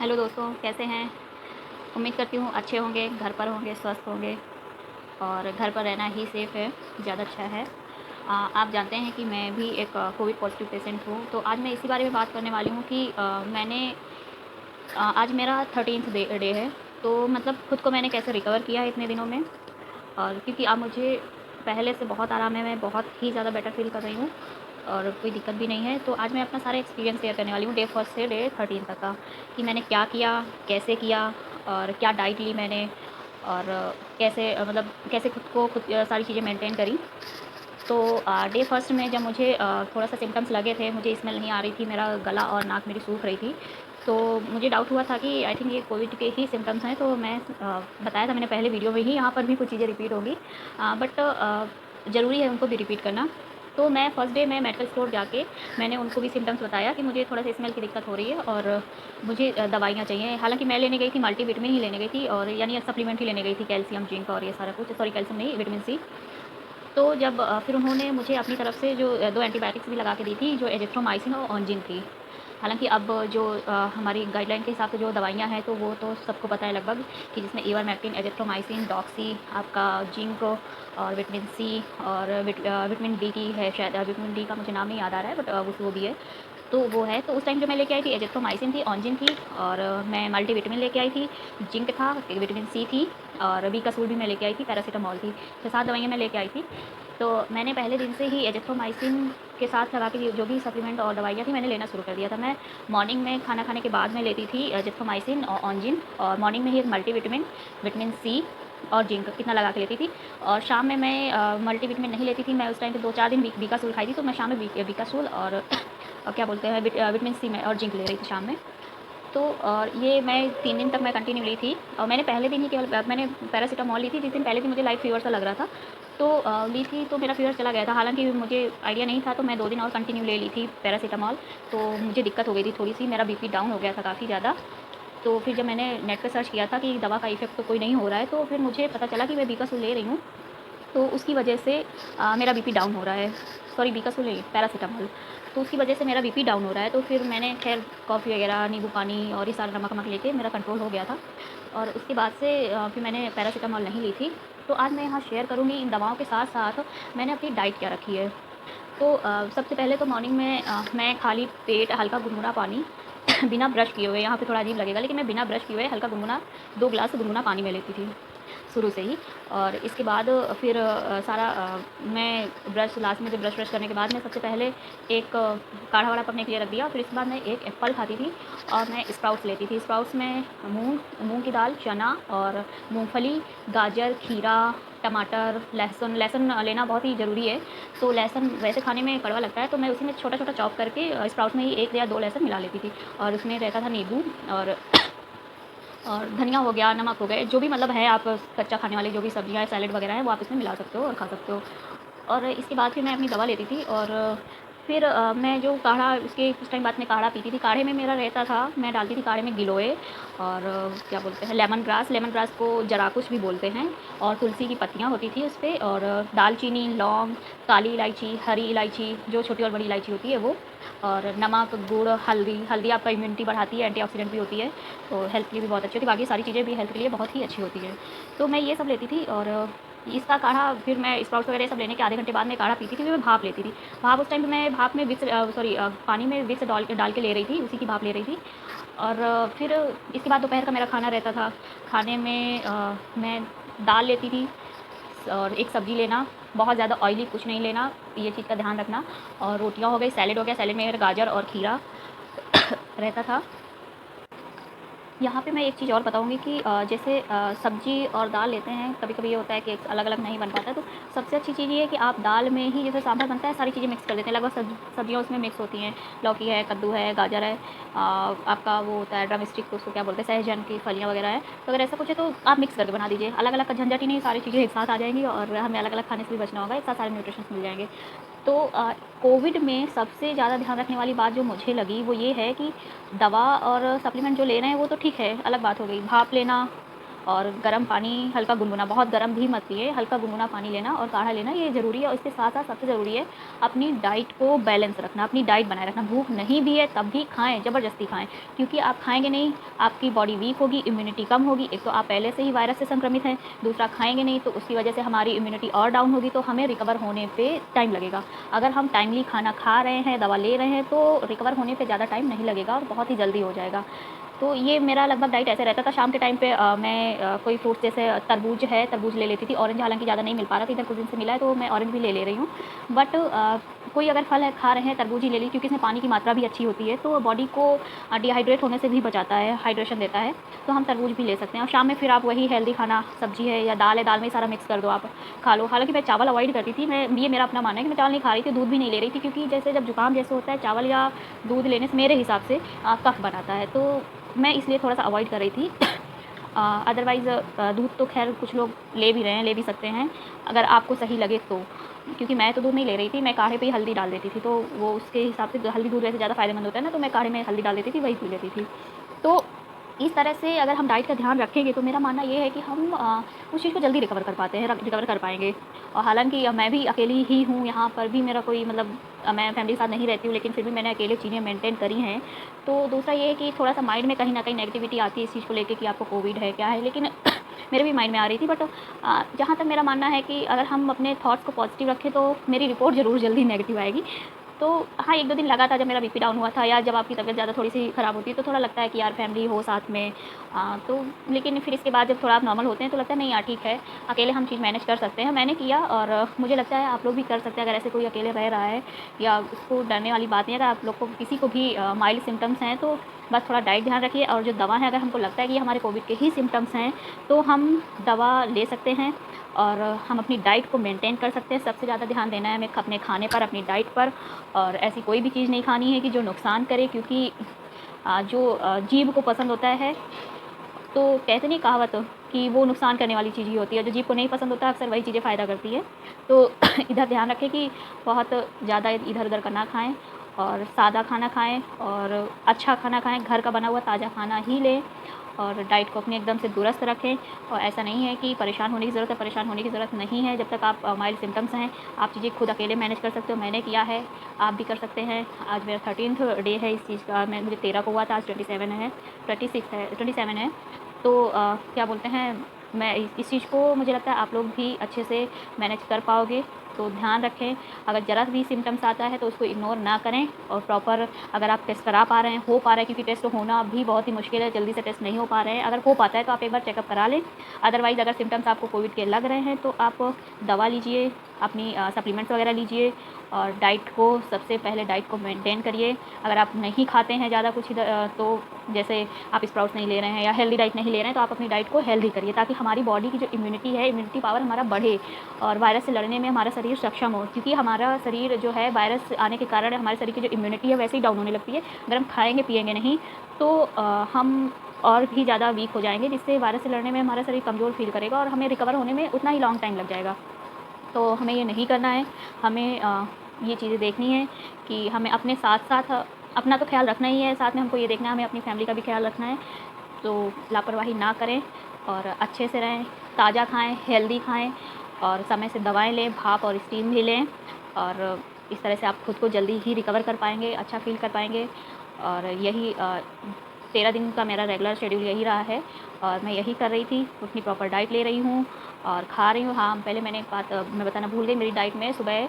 Hello दोस्तों, कैसे हैं। उम्मीद करती हूँ अच्छे होंगे, घर पर होंगे, स्वस्थ होंगे और घर पर रहना ही सेफ़ है, ज़्यादा अच्छा है। आप जानते हैं कि मैं भी एक कोविड पॉज़िटिव पेशेंट हूँ, तो आज मैं इसी बारे में बात करने वाली हूँ कि आज मेरा 13th डे है। तो मतलब खुद को मैंने कैसे रिकवर किया है इतने दिनों में, और क्योंकि अब मुझे पहले से बहुत आराम है, मैं बहुत ही ज़्यादा बेटर फ़ील कर रही हूँ और कोई दिक्कत भी नहीं है। तो आज मैं अपना सारा एक्सपीरियंस शेयर करने वाली हूँ डे 1 से डे 13 तक का, कि मैंने क्या किया, कैसे किया और क्या डाइट ली मैंने, और कैसे मतलब कैसे खुद सारी चीज़ें मेंटेन करी। तो डे फर्स्ट में जब मुझे थोड़ा सा सिम्टम्स लगे थे, मुझे स्मेल नहीं आ रही थी, मेरा गला और नाक मेरी सूख रही थी, तो मुझे डाउट हुआ था कि आई थिंक ये कोविड के ही सिम्टम्स हैं। तो मैं बताया था मैंने पहले वीडियो में ही, यहाँ पर भी कुछ चीज़ें रिपीट होगी, बट ज़रूरी है उनको भी रिपीट करना। तो मैं फर्स्ट डे में मेडिकल स्टोर जाके मैंने उनको भी सिम्टम्स बताया कि मुझे थोड़ा सा स्मेल की दिक्कत हो रही है और मुझे दवाइयाँ चाहिए। हालांकि मैं लेने गई थी, मल्टीविटामिन ही लेने गई थी, और यानी सप्लीमेंट ही लेने गई थी, कैल्शियम, जिंक और ये सारा कुछ, सॉरी कैल्शियम नहीं, विटामिन सी। तो जब फिर उन्होंने मुझे अपनी तरफ से जो 2 एंटीबायोटिक्स भी लगा के दी थी, जो एजिथ्रोमाइसिन और ऑन्जिन थी। हालाँकि अब जो हमारी गाइडलाइन के हिसाब से जो दवाइयाँ हैं, तो वो तो सबको पता है लगभग, कि जिसमें इवरमेक्टिन, एजिथ्रोमाइसिन, डॉक्सी, आपका जिंक और विटामिन सी और विटामिन डी की है शायद, विटामिन डी का मुझे नाम नहीं याद आ रहा है, बट वो भी है। तो वो है, तो उस टाइम जो मैं लेके आई थी, एजिथ्रोमाइसिन थी, ऑन्जिन थी, और मैं मल्टीविटामिन लेके आई थी, जिंक था, विटामिन सी थी, और बीकासूल भी मैं लेके आई थी, पैरासीटामॉल थी। 6-7 दवाइयाँ मैं लेके आई थी। तो मैंने पहले दिन से ही एजिथ्रोमाइसिन के साथ लगा के जो भी सप्लीमेंट और दवाइयाँ थी, मैंने लेना शुरू कर दिया था। मैं मॉर्निंग में खाना खाने के बाद में लेती थी एजिथ्रोमाइसिन और ऑन्जिन, और मॉर्निंग में ही एक मल्टीविटामिन, विटामिन सी और जिंक, इतना लगा के लेती थी। और शाम में मैं मल्टीविटामिन नहीं लेती थी। मैं उस टाइम पे 2-4 दिन बीकासूल खाई थी, तो मैं शाम में बीकासूल और क्या बोलते हैं, विटामिन सी में और जिंक ले रही थी शाम में। तो और ये मैं 3 दिन तक मैं कंटिन्यू ली थी, और मैंने पहले दिन ही केवल मैंने पैरासीटामॉल ली थी। जिस दिन पहले दिन मुझे लाइट फ़ीवर सा लग रहा था, तो ली थी, तो मेरा फ़ीवर चला गया था। हालाँकि मुझे आइडिया नहीं था, तो मैं 2 दिन और कंटिन्यू ले ली थी पैरासीटामॉल। तो मुझे दिक्कत हो गई थी थोड़ी-सी, मेरा बीपी डाउन हो गया था काफ़ी ज़्यादा। तो फिर जब मैंने नेट पे सर्च किया था कि दवा का इफ़ेक्ट तो कोई नहीं हो रहा है, तो फिर मुझे पता चला कि मैं बीकासूल ले रही हूँ, तो उसकी वजह से मेरा बीपी डाउन हो रहा है। सॉरी, बीकासूल नहीं, पैरासीटामॉल। तो उसकी वजह से मेरा बीपी डाउन हो रहा है। तो फिर मैंने खैर कॉफ़ी वगैरह, नींबू पानी और ये सारा नमक-वमक लेके मेरा कंट्रोल हो गया था, और उसके बाद से फिर मैंने पैरासीटामॉल नहीं ली थी। तो आज मैं यहाँ शेयर करूँगी इन दवाओं के साथ-साथ मैंने अपनी डाइट क्या रखी है। तो सबसे पहले तो मॉर्निंग में मैं खाली पेट हल्का गुनगुना पानी बिना ब्रश किए हुए, यहाँ पे थोड़ा अजीब लगेगा, लेकिन मैं बिना ब्रश किए हुए हल्का गुनगुना 2 ग्लास गुनगुना पानी में लेती थी शुरू से ही। और इसके बाद फिर मैं ब्रश लास्ट में, जब ब्रश करने के बाद मैं सबसे पहले एक काढ़ा वाढ़ा अपने के लिए रख दिया। फिर इसके बाद मैं एक एप्पल खाती थी, और मैं स्प्राउट्स लेती थी। स्प्राउट्स में मूंग मूंग की दाल, चना और मूंगफली, गाजर, खीरा, टमाटर, लहसुन। लहसुन लेना बहुत ही ज़रूरी है। तो लहसुन वैसे खाने में कड़वा लगता है, तो मैं उसी में छोटा-छोटा चॉप करके स्प्राउट्स में ही 1 या 2 लहसुन मिला लेती थी, और उसमें रहता था नींबू और धनिया हो गया, नमक हो गए, जो भी मतलब है, आप कच्चा खाने वाली जो भी सब्जियाँ, सैलेड वगैरह है, वो आप इसमें मिला सकते हो और खा सकते हो। और इसके बाद फिर मैं अपनी दवा लेती थी, और फिर मैं जो काढ़ा, उसके कुछ टाइम बाद में काढ़ा पीती थी। काढ़े में मेरा रहता था, मैं डालती थी काढ़े में गिलोय और क्या बोलते हैं, लेमन ग्रास को जराकुश भी बोलते हैं, और तुलसी की पत्तियाँ होती थी उस पे, और दालचीनी, लौंग, काली इलायची, हरी इलायची, जो छोटी और बड़ी इलायची होती है वो, और नमक, गुड़, हल्दी। हल्दी आपका इम्यूनिटी बढ़ाती है, एंटीऑक्सीडेंट भी होती है, तो हेल्थ के लिए भी बहुत अच्छी होती है। बाकी सारी चीज़ें भी हेल्थ के लिए बहुत ही अच्छी होती है। तो मैं ये सब लेती थी, और इसका काढ़ा फिर मैं स्प्राउट्स वगैरह सब लेने के आधे घंटे बाद में काढ़ा पीती थी। फिर मैं भाप लेती थी। भाप उस टाइम पे मैं भाप में पानी में विक्स डाल के ले रही थी, उसी की भाप ले रही थी। और फिर इसके बाद दोपहर का मेरा खाना रहता था। खाने में मैं दाल लेती थी, और एक सब्ज़ी लेना, बहुत ज़्यादा ऑयली कुछ नहीं लेना, ये चीज़ का ध्यान रखना। और रोटियाँ हो गई, सैलेड हो गया, सैलेड में गाजर और खीरा रहता था। यहाँ पे मैं एक चीज़ और बताऊँगी कि जैसे सब्ज़ी और दाल लेते हैं, कभी-कभी ये होता है कि अलग-अलग नहीं बन पाता है, तो सबसे अच्छी चीज़ ये है कि आप दाल में ही, जैसे सांभर बनता है, सारी चीज़ें मिक्स कर देते हैं, लगभग सब्जियाँ उसमें मिक्स होती हैं। लौकी है, कद्दू है, गाजर है, आपका वो होता है ड्रम स्टिक, उसको क्या बोलते हैं, सहजन की फलियाँ वगैरह है। तो अगर ऐसा कुछ है, तो आप मिक्स करके बना दीजिए। अलग-अलग का झंझट ही नहीं, सारी चीज़ें एक साथ आ जाएँगी, और हमें अलग-अलग खाने से भी बचना होगा, एक साथ सारे न्यूट्रिशंस मिल जाएँगे। तो कोविड में सबसे ज़्यादा ध्यान रखने वाली बात जो मुझे लगी, वो ये है कि दवा और सप्लीमेंट जो ले रहे हैं वो तो ठीक है, अलग बात हो गई। भाप लेना, और गर्म पानी हल्का गुनगुना, बहुत गर्म भी मत पिए, हल्का गुनगुना पानी लेना और काढ़ा लेना, ये ज़रूरी है। और इसके साथ साथ सबसे ज़रूरी है अपनी डाइट को बैलेंस रखना, अपनी डाइट बनाए रखना। भूख नहीं भी है तब भी खाएँ, ज़बरदस्ती खाएँ, क्योंकि आप खाएँगे नहीं, आपकी बॉडी वीक होगी, इम्यूनिटी कम होगी। एक तो आप पहले से ही वायरस से संक्रमित हैं, दूसरा खाएँगे नहीं तो उसकी वजह से हमारी इम्यूनिटी और डाउन होगी, तो हमें रिकवर होने पे टाइम लगेगा। अगर हम टाइमली खाना खा रहे हैं, दवा ले रहे हैं, तो रिकवर होने पे ज़्यादा टाइम नहीं लगेगा और बहुत ही जल्दी हो जाएगा। तो ये मेरा लगभग डाइट ऐसे रहता था। शाम के टाइम पे मैं कोई फ्रूट्स जैसे तरबूज है, तरबूज ले लेती थी। ऑरेंज हालाँकि ज़्यादा नहीं मिल पा रहा था, इधर कुछ दिन से मिला है तो मैं ऑरेंज भी ले ले रही हूँ। बट कोई अगर फल है खा रहे हैं, तरबूज ही ले ली, क्योंकि इसमें पानी की मात्रा भी अच्छी होती है, तो बॉडी को डिहाइड्रेट होने से भी बचाता है, हाइड्रेशन देता है, तो हम तरबूज भी ले सकते हैं। और शाम में फिर आप वही हेल्दी खाना, सब्जी है या दाल है, दाल में सारा मिक्स कर दो, आप खा लो। हालाँकि मैं चावल अवॉइड करती थी, ये मेरा अपना मानना है कि मैं चावल नहीं खा रही थी, दूध भी नहीं ले रही थी, क्योंकि जैसे जब जुकाम जैसे होता है, चावल या दूध लेने से मेरे हिसाब से कफ बनाता है, तो मैं इसलिए थोड़ा-सा अवॉइड कर रही थी। अदरवाइज़ दूध तो ख़ैर कुछ लोग ले भी रहे हैं, ले भी सकते हैं, अगर आपको सही लगे तो। क्योंकि मैं तो दूध नहीं ले रही थी, मैं काढ़े पे ही हल्दी डाल देती थी, तो वो उसके हिसाब से हल्दी दूध वैसे ज़्यादा फ़ायदेमंद होता है ना, तो मैं काढ़े में हल्दी डाल देती थी, वही पी लेती थी। तो इस तरह से अगर हम डाइट का ध्यान रखेंगे तो मेरा मानना ये है कि हम उस चीज़ को जल्दी रिकवर कर पाते हैं, रिकवर कर पाएँगे। और हालाँकि मैं भी अकेली ही हूँ, यहाँ पर भी मेरा कोई मतलब मैं फैमिली के साथ नहीं रहती हूँ, लेकिन फिर भी मैंने अकेले चीज़ें मेंटेन करी हैं। तो दूसरा ये है कि थोड़ा-सा माइंड में कहीं न कहीं नेगेटिविटी आती है इस चीज़ को लेके कि आपको कोविड है, क्या है, लेकिन मेरे भी माइंड में आ रही थी। बट जहाँ तक मेरा मानना है कि अगर हम अपने थॉट्स को पॉज़िटिव रखें तो मेरी रिपोर्ट ज़रूर जल्दी नेगेटिव आएगी। तो हाँ, 1-2 दिन लगा था जब मेरा बीपी डाउन हुआ था, या जब आपकी तबीयत ज़्यादा थोड़ी-सी ख़राब होती है तो थोड़ा लगता है कि यार फैमिली हो साथ में। तो लेकिन फिर इसके बाद जब थोड़ा आप नॉर्मल होते हैं तो लगता है नहीं यार ठीक है, अकेले हम चीज़ मैनेज कर सकते हैं। मैंने किया और मुझे लगता है आप लोग भी कर सकते हैं, अगर ऐसे कोई अकेले रह रहा है या उसको डरने वाली बात नहीं है। अगर आप लोग को किसी को भी माइल्ड सिम्पटम्स हैं तो बस थोड़ा डाइट ध्यान रखिए, और जो दवा है अगर हमको लगता है कि ये हमारे कोविड के ही सिम्पटम्स हैं तो हम दवा ले सकते हैं और हम अपनी डाइट को मेंटेन कर सकते हैं। सबसे ज़्यादा ध्यान देना है हमें अपने खाने पर, अपनी डाइट पर, और ऐसी कोई भी चीज़ नहीं खानी है कि जो नुकसान करे, क्योंकि जो जीभ को पसंद होता है, तो कहते नहीं कहावत कि वो नुकसान करने वाली चीज़ ही होती है, जो जीभ को नहीं पसंद होता है अक्सर वही चीज़ें फ़ायदा करती है। तो इधर ध्यान रखें कि बहुत ज़्यादा इधर-उधर का ना खाएँ और सादा खाना खाएँ और अच्छा खाना खाएँ, घर का बना हुआ ताज़ा खाना ही लें, और डाइट को अपनी एकदम से दुरुस्त रखें। और ऐसा नहीं है कि परेशान होने की ज़रूरत है, परेशान होने की ज़रूरत नहीं है। जब तक आप माइल्ड सिम्पटम्स हैं, आप चीज़ें खुद अकेले मैनेज कर सकते हो, मैंने किया है, आप भी कर सकते हैं। आज मेरा 13th डे है इस चीज़ का, मुझे 13 को हुआ था, आज 27 है। तो क्या बोलते हैं, मैं इस चीज़ को मुझे लगता है आप लोग भी अच्छे से मैनेज कर पाओगे। तो ध्यान रखें, अगर ज़रा भी सिम्पटम्स आता है तो उसको इग्नोर ना करें, और प्रॉपर अगर आप टेस्ट करा पा रहे हैं, हो पा रहा है, क्योंकि टेस्ट होना भी बहुत ही मुश्किल है, जल्दी से टेस्ट नहीं हो पा रहे हैं। अगर हो पाता है तो आप एक बार चेकअप करा लें। अदरवाइज़ अगर सिम्पटम्स आपको कोविड के लग रहे हैं तो आप दवा लीजिए, अपनी सप्लीमेंट्स वगैरह लीजिए, और डाइट को सबसे पहले डाइट को मेंटेन करिए। अगर आप नहीं खाते हैं ज़्यादा कुछ तो जैसे आप स्प्राउट्स नहीं ले रहे हैं या हेल्दी डाइट नहीं ले रहे हैं, तो आप अपनी डाइट को हेल्दी करिए, ताकि हमारी बॉडी की जो इम्यूनिटी है, इम्यूनिटी पावर हमारा बढ़े और वायरस से लड़ने में हमारा शरीर सक्षम हो। क्योंकि हमारा शरीर जो है, वायरस आने के कारण हमारे शरीर की जो इम्यूनिटी है वैसे ही डाउन होने लगती है। अगर हम खाएँगे पिएँगे नहीं तो हम और भी ज़्यादा वीक हो जाएँगे, जिससे वायरस से लड़ने में हमारा शरीर कमज़ोर फ़ील करेगा और हमें रिकवर होने में उतना ही लॉन्ग टाइम लग जाएगा। तो हमें ये नहीं करना है। हमें ये चीज़ें देखनी है कि हमें अपने साथ-साथ अपना तो ख़्याल रखना ही है, साथ में हमको ये देखना है हमें अपनी फ़ैमिली का भी ख़्याल रखना है। तो लापरवाही ना करें और अच्छे से रहें, ताज़ा खाएँ, हेल्दी खाएँ, और समय से दवाएँ लें, भाप और स्टीम भी लें, और इस तरह से आप खुद को जल्दी ही रिकवर कर पाएँगे, अच्छा फ़ील कर पाएँगे। और यही 13 दिन का मेरा रेगुलर शेड्यूल यही रहा है, और मैं यही कर रही थी, अपनी प्रॉपर डाइट ले रही हूँ और खा रही हूँ। हाँ, पहले मैंने एक बात मैं बताना भूल गई, मेरी डाइट में सुबह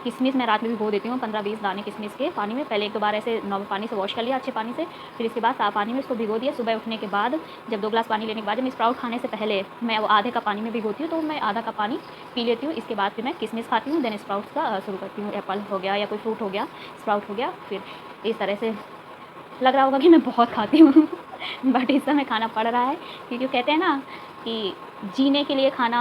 किशमिश मैं रात में भिगो देती हूँ, 15-20 दाने किशमिश के पानी में। पहले 1-2 बार ऐसे नॉर्मल पानी से वॉश कर लिया, अच्छे पानी से, फिर इसके बाद साफ़ पानी में इसको भिगो दिया। सुबह उठने के बाद जब 2 ग्लास पानी लेने के बाद, जब मैं स्प्राउट खाने से पहले मैं वो आधे कप पानी में भिगोती हूँ, तो मैं आधा कप पानी पी लेती हूँ। इसके बाद फिर मैं किशमिश खाती हूँ, देन स्प्राउट्स का शुरू करती हूँ। एप्पल हो गया या कोई फ्रूट हो गया, स्प्राउट हो गया, फिर इस तरह से। लग रहा होगा कि मैं बहुत खाती हूँ बट इस समय खाना पड़ रहा है, क्योंकि कहते हैं ना कि जीने के लिए खाना,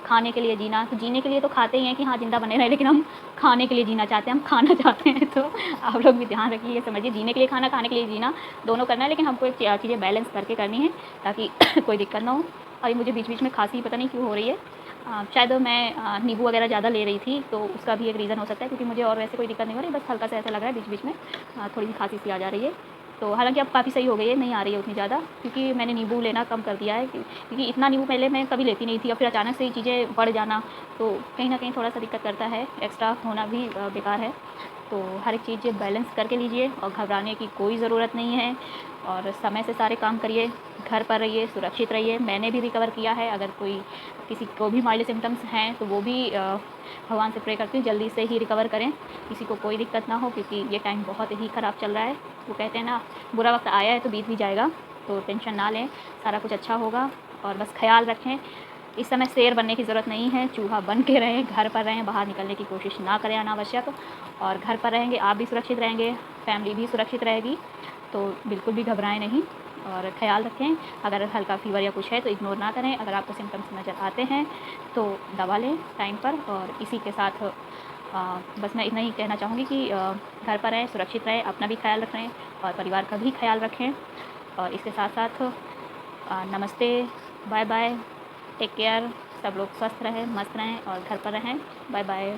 खाने के लिए जीना। तो जीने के लिए तो खाते ही हैं कि हाँ ज़िंदा बने रहें, लेकिन हम खाने के लिए जीना चाहते हैं, हम खाना चाहते हैं। तो आप लोग भी ध्यान रखिए, ये समझिए, जीने के लिए खाना, खाने के लिए जीना, दोनों करना है, लेकिन हमको एक चीज़ें बैलेंस करके करनी है, ताकि कोई दिक्कत ना हो। और ये मुझे बीच-बीच में खाँसी पता नहीं क्यों हो रही है। शायद मैं नींबू वगैरह ज़्यादा ले रही थी, तो उसका भी एक रीज़न हो सकता है, क्योंकि मुझे और वैसे कोई दिक्कत नहीं हो रही, बस हल्का सा ऐसा लग रहा है बीच-बीच में थोड़ी सी खाँसी सी आ जा रही है। तो हालांकि अब काफ़ी सही हो गई है, नहीं आ रही है उतनी ज़्यादा, क्योंकि मैंने नींबू लेना कम कर दिया है, क्योंकि इतना नींबू पहले मैं कभी लेती नहीं थी, और फिर अचानक से ये चीज़ें बढ़ जाना तो कहीं ना कहीं थोड़ा सा दिक्कत करता है, एक्स्ट्रा होना भी बेकार है। तो हर एक चीज़ बैलेंस करके लीजिए, और घबराने की कोई ज़रूरत नहीं है, और समय से सारे काम करिए, घर पर रहिए, सुरक्षित रहिए। मैंने भी रिकवर किया है, अगर कोई किसी को भी माइल्ड सिम्टम्स हैं तो वो भी भगवान से प्रे करती हूँ जल्दी से ही रिकवर करें, किसी को कोई दिक्कत ना हो, क्योंकि ये टाइम बहुत ही ख़राब चल रहा है। वो कहते हैं ना, बुरा वक्त आया है तो बीत भी जाएगा, तो टेंशन ना लें, सारा कुछ अच्छा होगा। और बस ख्याल रखें, इस समय शेर बनने की ज़रूरत नहीं है, चूहा बन के रहें, घर पर रहें, बाहर निकलने की कोशिश ना करें अनावश्यक, और घर पर रहेंगे आप भी सुरक्षित रहेंगे, फैमिली भी सुरक्षित रहेगी। तो बिल्कुल भी घबराएं नहीं, और ख़याल रखें। अगर हल्का फीवर या कुछ है तो इग्नोर ना करें, अगर आपको सिम्टम्स नज़र आते हैं तो दवा लें टाइम पर। और इसी के साथ बस मैं इतना ही कहना चाहूँगी कि घर पर रहें, सुरक्षित रहें, अपना भी ख्याल रखें और परिवार का भी ख्याल रखें। और इसके साथ साथ नमस्ते, बाय बाय, टेक केयर, सब लोग स्वस्थ रहें, मस्त रहें और घर पर रहें। Bye bye.